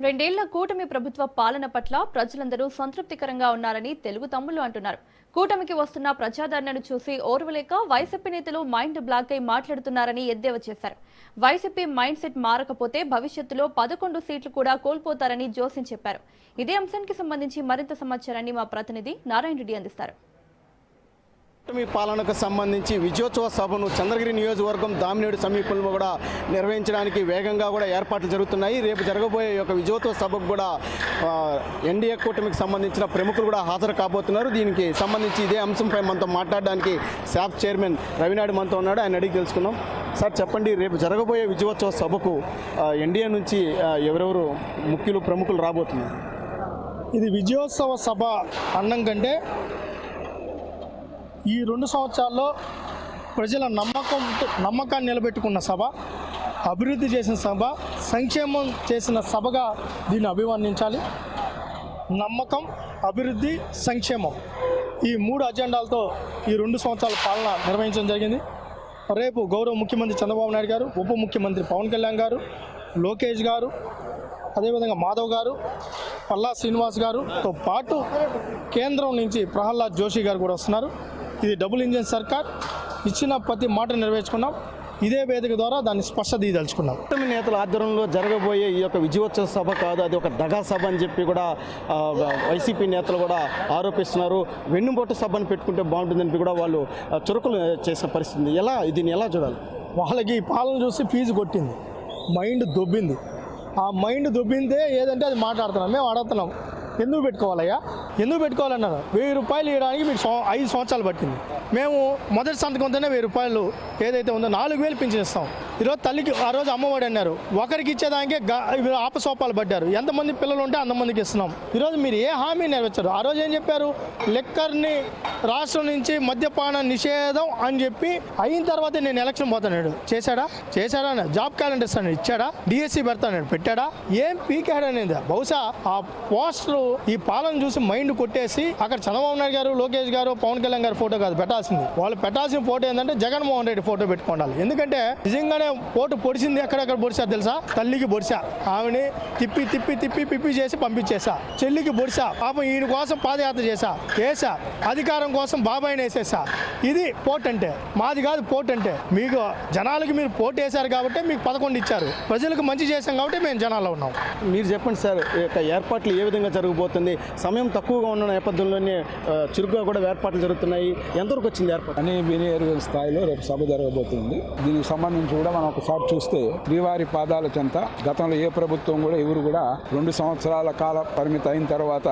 రెండేళ్ల కూటమి ప్రభుత్వ పాలన పట్ల ప్రజలందరూ సంతృప్తికరంగా ఉన్నారని తెలుగు తమ్ముళ్లు అంటున్నారు. కూటమికి వస్తున్న ప్రజాదరణను చూసి ఓర్వలేక వైసీపీ నేతలు మైండ్ బ్లాక్ అయి మాట్లాడుతున్నారని ఎద్దేవా చేశారు. వైసీపీ మైండ్ సెట్ మారకపోతే భవిష్యత్తులో 11 సీట్లు కూడా కోల్పోతారని జోస్యం చెప్పారు. ఇదే అంశానికి సంబంధించి మరింత సమాచారాన్ని మా ప్రతినిధి నారాయణ రెడ్డి అందిస్తారు. కూటమి పాలనకు సంబంధించి విజయోత్సవ సభను చంద్రగిరి నియోజకవర్గం దామినేడు సమీపంలో కూడా నిర్వహించడానికి వేగంగా కూడా ఏర్పాట్లు జరుగుతున్నాయి. రేపు జరగబోయే యొక్క విజయోత్సవ సభకు కూడా ఎన్డీఏ కూటమికి సంబంధించిన ప్రముఖులు కూడా హాజరు కాబోతున్నారు. దీనికి సంబంధించి ఇదే అంశంపై మనతో మాట్లాడడానికి శాప్ చైర్మన్ రవినాయుడు మనతో ఉన్నాడు. ఆయన అడిగి తెలుసుకున్నాం. సార్ చెప్పండి, రేపు జరగబోయే విజయోత్సవ సభకు ఎన్డీఏ నుంచి ఎవరెవరు ముఖ్యులు ప్రముఖులు రాబోతున్నారు? ఇది విజయోత్సవ సభ అన్నం కంటే ఈ 2 సంవత్సరాల్లో ప్రజల నమ్మకాన్ని నిలబెట్టుకున్న సభ, అభివృద్ధి చేసిన సభ, సంక్షేమం చేసిన సభగా దీన్ని అభివర్ణించాలి. నమ్మకం, అభివృద్ధి, సంక్షేమం ఈ 3 అజెండాలతో ఈ 2 సంవత్సరాల పాలన నిర్వహించడం జరిగింది. రేపు గౌరవ ముఖ్యమంత్రి చంద్రబాబు నాయుడు గారు, ఉప ముఖ్యమంత్రి పవన్ కళ్యాణ్ గారు, లోకేష్ గారు, అదేవిధంగా మాధవ్ గారు, పల్లా శ్రీనివాస్ గారుతో పాటు కేంద్రం నుంచి ప్రహ్లాద్ జోషి గారు కూడా వస్తున్నారు. ఇది డబుల్ ఇంజిన్ సర్కార్, ఇచ్చిన ప్రతి మాట నెరవేర్చుకున్నాం. ఇదే వేదిక ద్వారా దాన్ని స్పష్టత తీయదలుచుకున్నాం. కూటమి నేతల ఆధ్వర్యంలో జరగబోయే ఈ యొక్క విజయోత్సవ సభ కాదు, అది ఒక దగా సభ అని చెప్పి కూడా వైసీపీ నేతలు కూడా ఆరోపిస్తున్నారు. వెన్నుపోటు సభను పెట్టుకుంటే బాగుంటుందని కూడా వాళ్ళు చురుకులు చేసిన పరిస్థితి. దీన్ని ఎలా చూడాలి? వాళ్ళకి ఈ పాలన చూసి ఫీజు కొట్టింది, మైండ్ దొబ్బింది. ఆ మైండ్ దొబ్బిందే ఏదంటే అది మాట్లాడుతున్నాం. మేము అడుగుతున్నాం, ఎందుకు పెట్టుకోవాలయ్యా, ఎందుకు పెట్టుకోవాలన్నారు? 1000 రూపాయలు ఇవ్వడానికి మీకు 5 సంవత్సరాలు పట్టింది. మేము మొదటి సంతకంతోనే 1000 రూపాయలు ఏదైతే ఉందో 4000 పింఛన్ ఇస్తాం. ఈరోజు తల్లికి ఆ రోజు అమ్మఒడి అన్నారు, ఒకరికి ఇచ్చేదానికే ఆపసోపాలు పడ్డారు. ఎంతమంది పిల్లలు ఉంటే అంతమందికి ఇస్తున్నాం. ఈరోజు మీరు ఏ హామీ నెరవేర్చారు? ఆ రోజు ఏం చెప్పారు? లిక్కర్ని రాష్ట్రం నుంచి మద్యపాన నిషేధం అని చెప్పి అయిన తర్వాత నేను ఎలక్షన్ పోతాను. చేశాడా? జాబ్ క్యాలెండర్ ఇస్తాను, ఇచ్చాడా? డిఎస్సి పెడతాను, పెట్టాడా? ఏం పీకాడనేది. బహుశా ఆ పోస్టరు ఈ పాలన చూసి మైండ్ కొట్టేసి అక్కడ చంద్రబాబు నాయుడు గారు, లోకేష్ గారు, పవన్ కళ్యాణ్ గారు ఫోటో కాదు పెట్టాల్సింది. వాళ్ళు పెట్టాల్సిన ఫోటో ఏంటంటే జగన్మోహన్ రెడ్డి ఫోటో పెట్టుకోవాలి. ఎందుకంటే నిజంగానే ఫోటో పొడిచింది ఎక్కడెక్కడ పొడిచారు తెలుసా? తల్లికి పొడిచా, ఆమెని తిప్పి తిప్పి తిప్పి పిప్పి చేసి పంపించేసా. చెల్లికి పొడిచా, పాపం ఈయన కోసం పాదయాత్ర చేసా. అధికారం కోసం బాబాయిని వేసేసా. ఇది పోట్ అంటే. మాది కాదు పోట్ అంటే. మీకు జనాలకి మీరు పోటు వేశారు కాబట్టి మీకు 11 ఇచ్చారు. ప్రజలకు మంచి చేశాం కాబట్టి మేము జనాల్లో ఉన్నాం. మీరు చెప్పండి సార్, ఈ యొక్క ఏర్పాట్లు ఏ విధంగా జరగబోతుంది? సమయం తక్కువగా ఉన్న నేపథ్యంలోనే చురుకుగా కూడా ఏర్పాట్లు జరుగుతున్నాయి. ఎంతవరకు వచ్చింది ఏర్పాటు? అని వినియోగ స్థాయిలో రేపు సభ జరగబోతుంది. దీనికి సంబంధించి కూడా మనం ఒకసారి చూస్తే శ్రీవారి పాదాల చెంత గతంలో ఏ ప్రభుత్వం కూడా ఎవరు కూడా 2 సంవత్సరాల కాల పరిమితి అయిన తర్వాత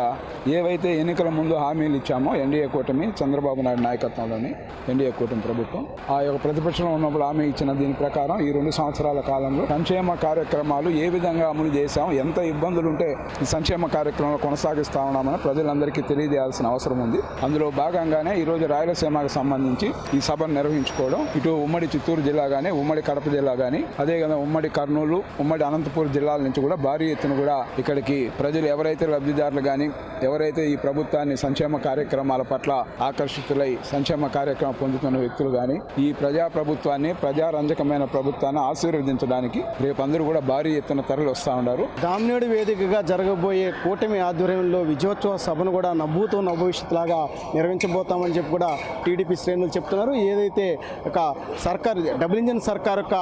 ఏవైతే ఎన్నికల ముందు హామీలు ఇచ్చామో ఎన్డీఏ కూటమి, చంద్రబాబు నాయుడు నాయకత్వంలోని ఎన్డీఏ కూటమి ప్రభుత్వం ఆ యొక్క ప్రతిపక్షంలో ఉన్నప్పుడు హామీ ఇచ్చిన దీని ప్రకారం ఈ 2 సంవత్సరాల కాలంలో సంక్షేమ కార్యక్రమాలు ఏ విధంగా అమలు చేశాం, ఎంత ఇబ్బందులు ఉంటే ఈ సంక్షేమ కార్యక్రమాలు కొనసాగిస్తా ఉన్నామని ప్రజలందరికీ తెలియజేయాల్సిన అవసరం ఉంది. అందులో భాగంగానే ఈరోజు రాయలసీమకు సంబంధించి ఈ సభను నిర్వహించుకోవడం. ఇటు ఉమ్మడి చిత్తూరు జిల్లా కానీ, ఉమ్మడి కడప జిల్లా కానీ, అదేవిధంగా ఉమ్మడి కర్నూలు, ఉమ్మడి అనంతపురం జిల్లాల నుంచి కూడా భారీ ఎత్తున కూడా ఇక్కడికి ప్రజలు ఎవరైతే లబ్ధిదారులు కానీ, ఎవరైతే ఈ ప్రభుత్వాన్ని సంక్షేమ కార్యక్రమాల పట్ల ఆకర్షితులై సంక్షేమ కార్యక్రమం పొందుతున్న వ్యక్తులు కానీ ఈ ప్రజాప్రభుత్వాన్ని, ప్రజారంజకమైన ప్రభుత్వాన్ని ఆశీర్వదించడానికి రేపు అందరూ కూడా భారీ ఎత్తున తరలి వస్తూ ఉన్నారు. దామినేడు వేదికగా జరగబోయే కూటమి ఆధ్వర్యంలో విజయోత్సవ సభను కూడా నవ్వుతో నవ్వులాగా నిర్వహించబోతామని చెప్పి కూడా టీడీపీ శ్రేణులు చెప్తున్నారు. ఏదైతే ఒక సర్కార్ డబుల్ ఇంజిన్ సర్కార్ యొక్క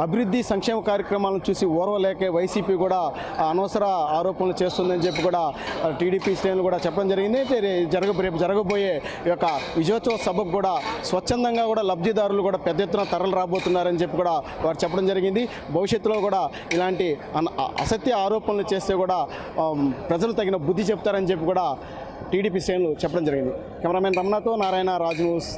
అభివృద్ధి సంక్షేమ కార్యక్రమాలను చూసి ఓర్వలేకే వైసీపీ కూడా అనవసర ఆరోపణలు చేస్తుందని చెప్పి కూడా టీడీపీ శ్రేణులు కూడా చెప్పడం జరిగింది. అయితే రేపు జరగబోయే ఈ యొక్క విజయోత్సవ సభకు కూడా స్వచ్ఛందంగా కూడా లబ్ధిదారులు కూడా పెద్ద ఎత్తున తరలి రాబోతున్నారని చెప్పి కూడా వారు చెప్పడం జరిగింది. భవిష్యత్తులో కూడా ఇలాంటి అసత్య ఆరోపణలు చేస్తే కూడా ప్రజలు తగిన బుద్ధి చెప్తారని చెప్పి కూడా టీడీపీ శ్రేణులు చెప్పడం జరిగింది. కెమెరామెన్ రమణతో నారాయణ, రాజ్ న్యూస్.